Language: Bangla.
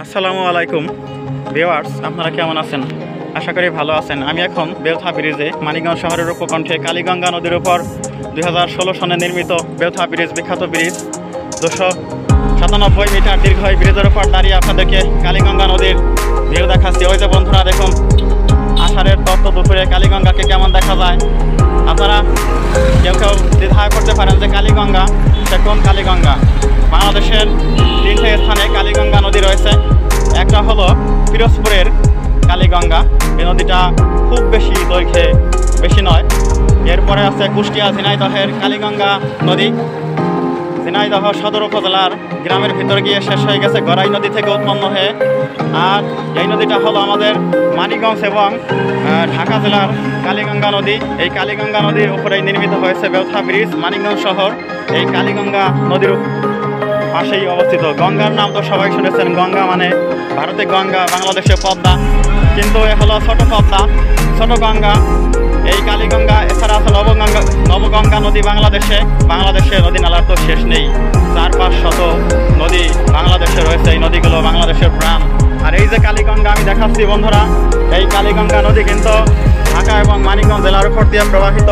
আসসালামু আলাইকুম ভিউয়ার্স, আপনারা কেমন আছেন? আশা করি ভালো আছেন। আমি এখন বেলথা ব্রিজে, মানিকগঞ্জ শহরের উপকণ্ঠে কালীগঙ্গা নদীর উপর 2016 সনে নির্মিত বেলথা ব্রিজ, বিখ্যাত ব্রিজ, 297 মিটার দীর্ঘ এই ব্রিজের উপর দাঁড়িয়ে আপনাদেরকে কালীগঙ্গা নদীর ভিউ দেখাচ্ছি। ওই যে বন্ধুরা দেখুন, আষাঢ়ের তত্ত্ব দুপুরে কালীগঙ্গাকে কেমন দেখা যায়। আপনারা কেউ কেউ দ্বিধা করতে পারেন যে কালীগঙ্গা সে কোন কালীগঙ্গা। বাংলাদেশের 3টে স্থানে কালীগঙ্গা নদী রয়েছে। একটা হলো পিরোজপুরের কালীগঙ্গা, এই নদীটা খুব বেশি দৈর্ঘ্যে বেশি নয়। এরপরে আছে কুষ্টিয়া ঝিনাইদহের কালীগঙ্গা নদী, ঝিনাইদহ সদর উপজেলার গ্রামের ভিতর গিয়ে শেষ হয়ে গেছে গড়াই নদী থেকে উৎপন্ন হয়ে। আর এই নদীটা হলো আমাদের মানিকগঞ্জ এবং ঢাকা জেলার কালীগঙ্গা নদী। এই কালীগঙ্গা নদীর উপরেই নির্মিত হয়েছে বেলথা ব্রিজ। মানিকগঞ্জ শহর এই কালীগঙ্গা নদীর পাশেই অবস্থিত। গঙ্গার নাম তো সবাই শুনেছেন, গঙ্গা মানে ভারতে গঙ্গা, বাংলাদেশে পদ্মা, কিন্তু এ হলো ছোট পদ্মা, ছোট গঙ্গা। এই কালীগঙ্গা এছাড়া আছে নবগঙ্গা নদী। বাংলাদেশে নদী নালার তো শেষ নেই, 4-5 নদী বাংলাদেশে রয়েছে। এই নদীগুলো বাংলাদেশের প্রাণ। আর এই যে কালীগঙ্গা আমি দেখাচ্ছি বন্ধুরা, এই কালীগঙ্গা নদী কিন্তু ঢাকা এবং মানিকগঞ্জ জেলার উপর দিয়ে প্রবাহিত।